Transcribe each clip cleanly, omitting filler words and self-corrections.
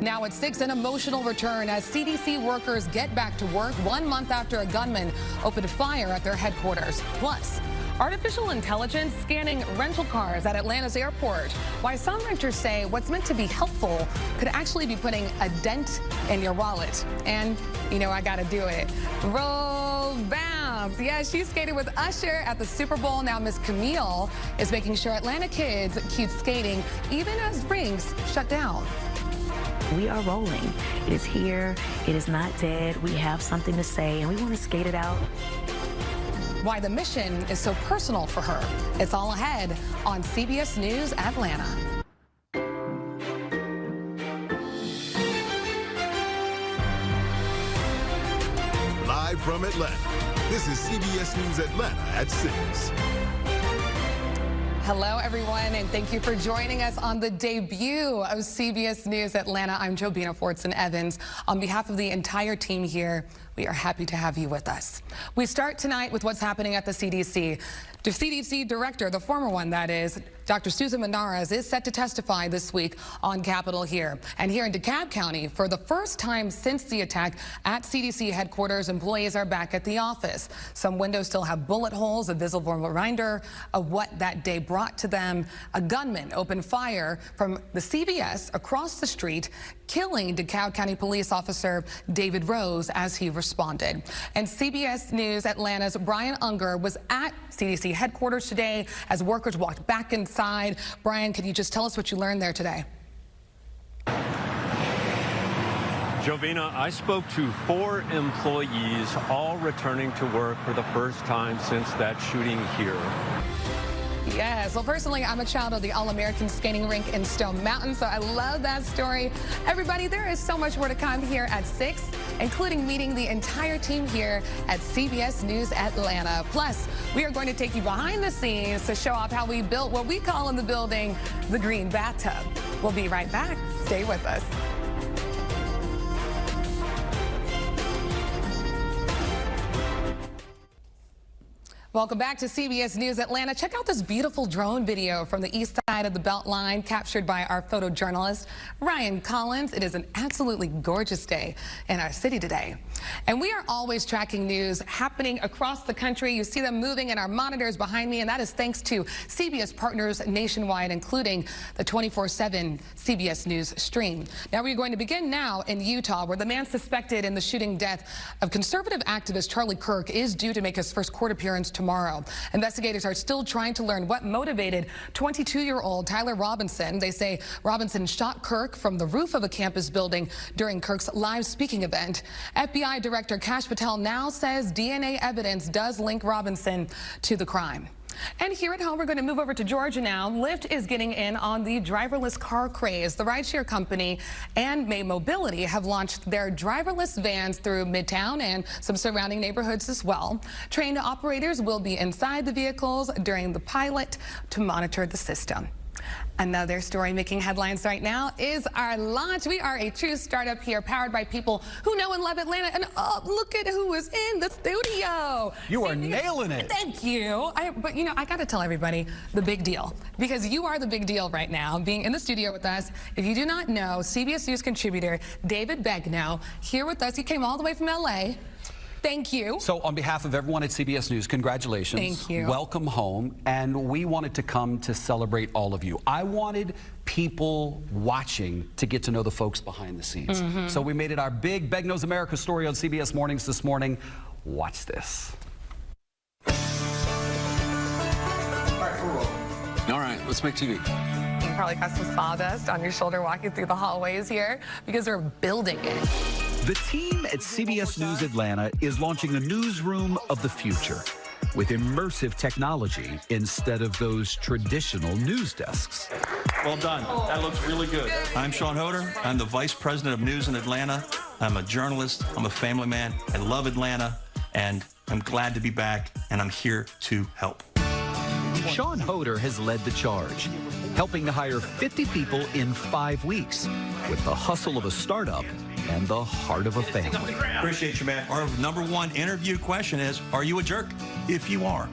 Now at 6, an emotional return as CDC workers get back to work 1 month after a gunman opened fire at their headquarters. Plus, artificial intelligence scanning rental cars at Atlanta's airport. Why some renters say what's meant to be helpful could actually be putting a dent in your wallet. And, you know, I gotta do it. Roll bounce. Yeah, she skated with Usher at the Super Bowl. Now Miss Camille is making sure Atlanta kids keep skating even as rinks shut down. We are rolling. It is here. It is not dead. We have something to say, and we want to skate it out. Why the mission is so personal for her. It's all ahead on CBS News Atlanta. Live from Atlanta, this is CBS News Atlanta at 6. Hello, everyone, and thank you for joining us on the debut of CBS News Atlanta. I'm Jobina Fortson-Evans. On behalf of the entire team here, we are happy to have you with us. We start tonight with what's happening at the CDC. The CDC director, the former one that is, Dr. Susan Menares, is set to testify this week on Capitol Hill. And here in DeKalb County, for the first time since the attack at CDC headquarters, employees are back at the office. Some windows still have bullet holes, a visible reminder of what that day brought to them. A gunman opened fire from the CVS across the street, killing DeKalb County Police Officer David Rose as he responded. And CBS News Atlanta's Brian Unger was at CDC headquarters today as workers walked back inside. Brian, can you just tell us what you learned there today? Jobina, I spoke to 4 employees, all returning to work for the first time since that shooting here. Yes, well, personally, I'm a child of the All-American skating rink in Stone Mountain, so I love that story. Everybody, there is so much more to come here at 6, including meeting the entire team here at CBS News Atlanta. Plus, we are going to take you behind the scenes to show off how we built what we call in the building the green bathtub. We'll be right back. Stay with us. Welcome back to CBS News Atlanta. Check out this beautiful drone video from the east side of the Beltline captured by our photojournalist, Ryan Collins. It is an absolutely gorgeous day in our city today. And we are always tracking news happening across the country. You see them moving in our monitors behind me, and that is thanks to CBS partners nationwide, including the 24/7 CBS News stream. Now we're going to begin now in Utah, where the man suspected in the shooting death of conservative activist Charlie Kirk is due to make his first court appearance tomorrow. Investigators are still trying to learn what motivated 22-year-old Tyler Robinson. They say Robinson shot Kirk from the roof of a campus building during Kirk's live speaking event. FBI Director Kash Patel now says DNA evidence does link Robinson to the crime. And here at home, we're going to move over to Georgia now. Lyft is getting in on the driverless car craze. The rideshare company and May Mobility have launched their driverless vans through Midtown and some surrounding neighborhoods as well. Trained operators will be inside the vehicles during the pilot to monitor the system. Another story making headlines right now is our launch. We are a true startup here, powered by people who know and love Atlanta. And oh, look at who is in the studio. You are nailing it. Thank you. But you know, I got to tell everybody the big deal, because you are the big deal right now, being in the studio with us. If you do not know, CBS News contributor David Begnaud here with us. He came all the way from LA. Thank you. So on behalf of everyone at CBS News, congratulations. Thank you. Welcome home. And we wanted to come to celebrate all of you. I wanted people watching to get to know the folks behind the scenes. So we made it our big Begnaud's America story on CBS Mornings this morning. Watch this. All right, let's make TV. You probably got some sawdust on your shoulder walking through the hallways here because they're building it. The team at CBS News Atlanta is launching a newsroom of the future with immersive technology instead of those traditional news desks. Well done. That looks really good. I'm Sean Hoder. I'm the Vice President of News in Atlanta. I'm a journalist. I'm a family man. I love Atlanta, and I'm glad to be back, and I'm here to help. Sean Hoder has led the charge, helping to hire 50 people in 5 weeks with the hustle of a startup and the heart of a family. Appreciate you, man. Our #1 interview question is, are you a jerk? If you are,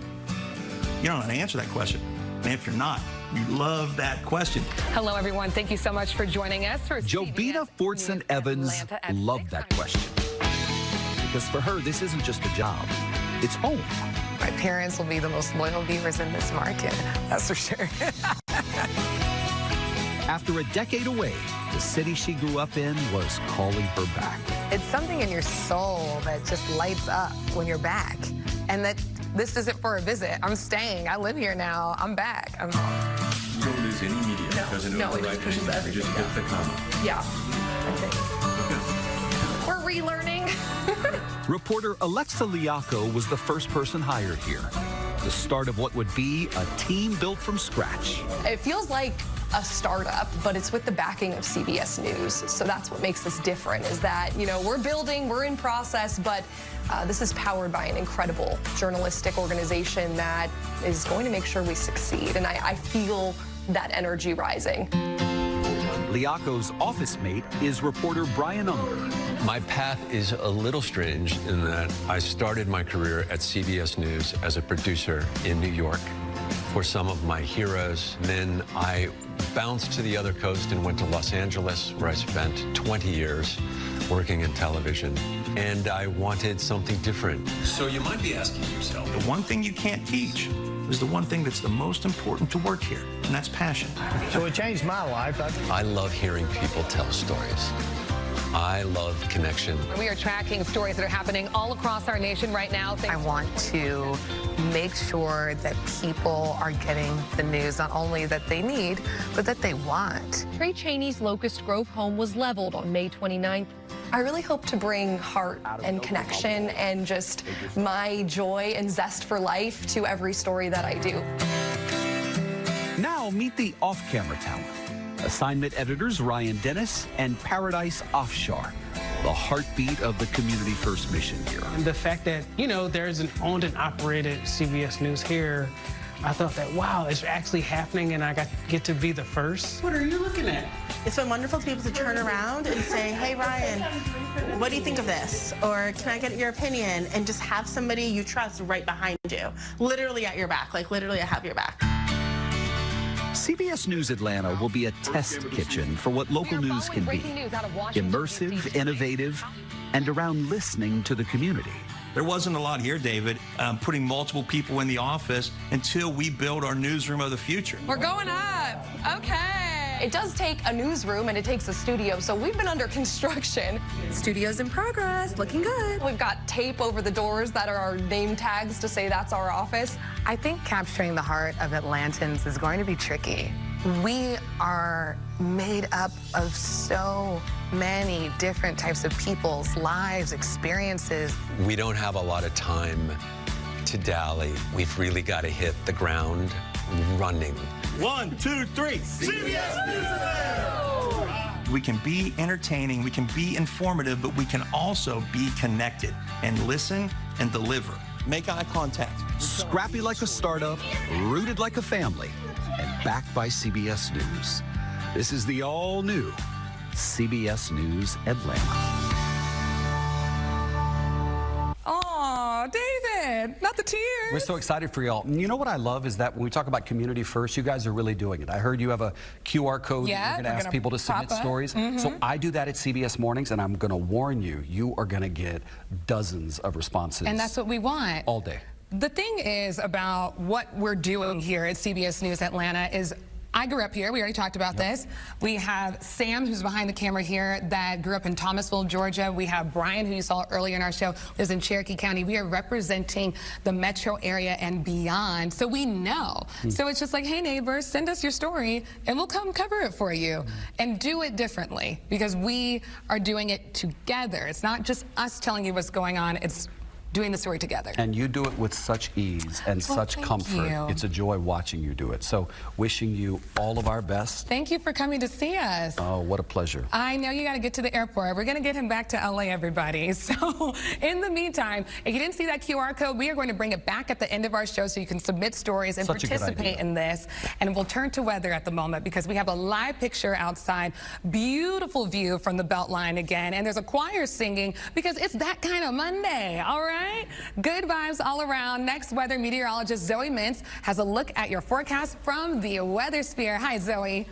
you don't know how to answer that question. And if you're not, You love that question. Hello, everyone. Thank you so much for joining us. For Jobina CBS Fortson-Evans News Atlanta at loved 6. that question. Because for her, this isn't just a job, it's home. My parents will be the most loyal viewers in this market, that's for sure. After a decade away, the city she grew up in was calling her back. It's something in your soul that just lights up when you're back. And that this isn't for a visit. I'm staying. I live here now. I'm back. I'm home. You don't lose any media. Doesn't override anything. You just hit the comma. Yeah, I think. We're relearning. Reporter Alexa Liaco was the first person hired here. The start of what would be a team built from scratch. It feels like a startup, but it's with the backing of CBS News. So that's what makes this different, is that, you know, we're building, we're in process, but this is powered by an incredible journalistic organization that is going to make sure we succeed. And I feel that energy rising. Liaco's office mate is reporter Brian Unger. My path is a little strange in that I started my career at CBS News as a producer in New York for some of my heroes. Then I bounced to the other coast and went to Los Angeles, where I spent 20 years working in television. And I wanted something different. So you might be asking yourself, The one thing you can't teach is the one thing that's the most important to work here, and that's passion. So it changed my life. I love hearing people tell stories. I love connection. We are tracking stories that are happening all across our nation right now. I want to make sure that people are getting the news, not only that they need, but that they want. Trey Chaney's Locust Grove home was leveled on May 29th. I really hope to bring heart and connection and just my joy and zest for life to every story that I do. Now meet the off-camera talent. Assignment editors Ryan Dennis and Paradise Offshore, the heartbeat of the Community First mission here. And the fact that, you know, there's an owned and operated CBS News here, I thought that, wow, it's actually happening and I get to be the first. What are you looking at? It's been wonderful to be able to turn around and say, hey, Ryan, what do you think of this? Or can I get your opinion? And just have somebody you trust right behind you, literally at your back, like literally I have your back. CBS News Atlanta will be a test kitchen for what local news can be. Immersive, innovative, and around listening to the community. There wasn't a lot here, David, putting multiple people in the office until we build our newsroom of the future. We're going up. Okay. It does take a newsroom and it takes a studio, so we've been under construction. Studio's in progress, looking good. We've got tape over the doors that are our name tags to say that's our office. I think capturing the heart of Atlantans is going to be tricky. We are made up of so many different types of people's lives, experiences. We don't have a lot of time to dally. We've really got to hit the ground running. 1, 2, 3, CBS News Atlanta! We can be entertaining, we can be informative, but we can also be connected and listen and deliver. Make eye contact. Scrappy like a startup, rooted like a family, and backed by CBS News. This is the all-new CBS News Atlanta. Oh, David, not the tears. We're so excited for y'all. You know what I love is that when we talk about community first, you guys are really doing it. I heard you have a QR code that you're going to ask people to submit stories. So I do that at CBS Mornings, and I'm going to warn you, you are going to get dozens of responses. And that's what we want. All day. The thing is about what we're doing here at CBS News Atlanta is I grew up here. We already talked about this. We have Sam, who's behind the camera here, that grew up in Thomasville, Georgia. We have Brian, who you saw earlier in our show, lives in Cherokee County. We are representing the metro area and beyond, so we know. So it's just like, hey, neighbors, send us your story, and we'll come cover it for you. And do it differently, because we are doing it together. It's not just us telling you what's going on. It's doing the story together. And you do it with such ease and such comfort. It's a joy watching you do it. So wishing you all of our best. Thank you for coming to see us. Oh, what a pleasure. I know you got to get to the airport. We're going to get him back to LA, everybody. So in the meantime, if you didn't see that QR code, we are going to bring it back at the end of our show so you can submit stories and participate in this. And we'll turn to weather at the moment because we have a live picture outside. Beautiful view from the Beltline again. And there's a choir singing because it's that kind of Monday. All right. right? Good vibes all around. Next, weather meteorologist Zoe Mintz has a look at your forecast from the Weather Sphere. Hi, Zoe.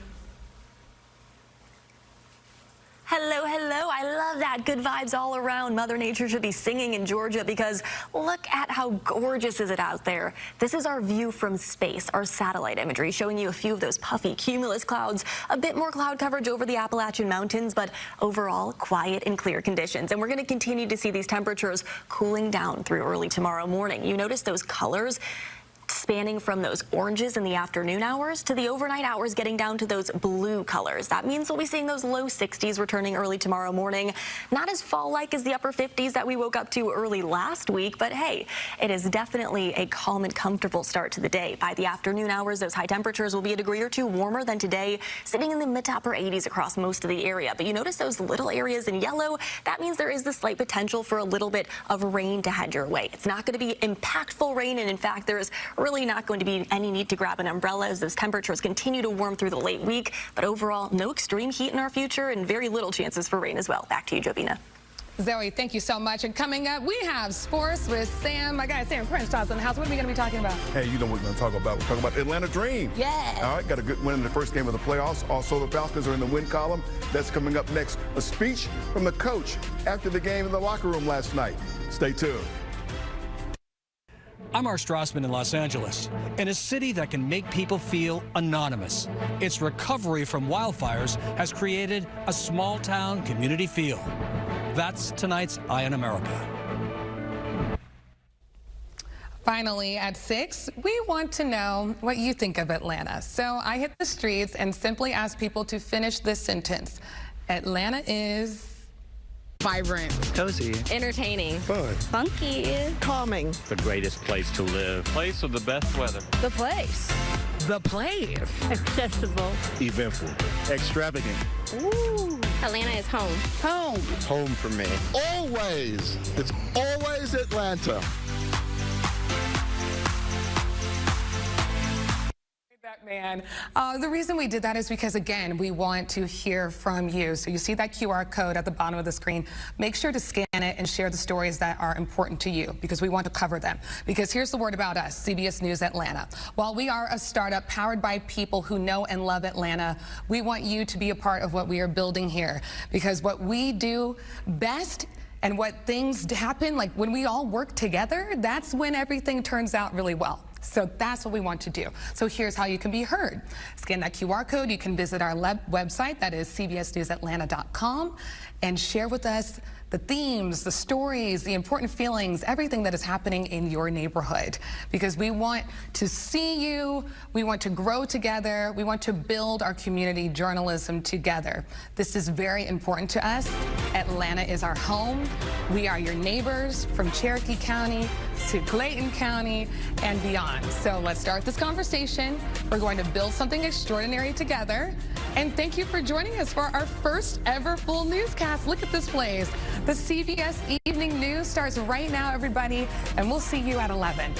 Hello, hello. I love that. Good vibes all around. Mother Nature should be singing in Georgia because look at how gorgeous is it out there. This is our view from space, our satellite imagery, showing you a few of those puffy cumulus clouds, a bit more cloud coverage over the Appalachian Mountains, but overall quiet and clear conditions. And we're going to continue to see these temperatures cooling down through early tomorrow morning. You notice those colors spanning from those oranges in the afternoon hours to the overnight hours, getting down to those blue colors. That means we'll be seeing those low 60s returning early tomorrow morning. Not as fall-like as the upper 50s that we woke up to early last week, but hey, it is definitely a calm and comfortable start to the day. By the afternoon hours, those high temperatures will be a degree or two warmer than today, sitting in the mid to upper 80s across most of the area. But you notice those little areas in yellow? That means there is the slight potential for a little bit of rain to head your way. It's not going to be impactful rain, and in fact, there is really not going to be any need to grab an umbrella as those temperatures continue to warm through the late week. But overall, no extreme heat in our future and very little chances for rain as well. Back to you, Jobina. Zoe, thank you so much. And coming up, we have sports with Sam. My guy, Sam Crenshaw's in the house. What are we going to be talking about? Hey, you know what we're going to talk about. We're talking about Atlanta Dream. Yeah. All right, got a good win in the first game of the playoffs. Also, the Falcons are in the win column. That's coming up next. A speech from the coach after the game in the locker room last night. Stay tuned. I'm Art Strassman in Los Angeles, in a city that can make people feel anonymous. Its recovery from wildfires has created a small-town community feel. That's tonight's Eye on America. Finally, at 6, we want to know what you think of Atlanta. So I hit the streets and simply asked people to finish this sentence. Atlanta is vibrant, cozy, entertaining, fun, funky, calming, the greatest place to live, Place with the best weather. the place, accessible, Eventful. Extravagant. ooh, Atlanta is home. Home. It's home for me. Always. It's always Atlanta. that man. The reason we did that is because, again, we want to hear from you. So you see that QR code at the bottom of the screen. Make sure to scan it and share the stories that are important to you, because we want to cover them. Because here's the word about us, CBS News Atlanta. While we are a startup powered by people who know and love Atlanta, we want you to be a part of what we are building here. Because what we do best and what things happen, like when we all work together, that's when everything turns out really well. So that's what we want to do. So here's how you can be heard. Scan that QR code. You can visit our website, that is cbsnewsatlanta.com, and share with us the themes, the stories, the important feelings, everything that is happening in your neighborhood. Because we want to see you, we want to grow together, we want to build our community journalism together. This is very important to us. Atlanta is our home. We are your neighbors from Cherokee County to Clayton County and beyond. So let's start this conversation. We're going to build something extraordinary together. And thank you for joining us for our first ever full newscast. Look at this place. The CBS Evening News starts right now, everybody, and we'll see you at 11.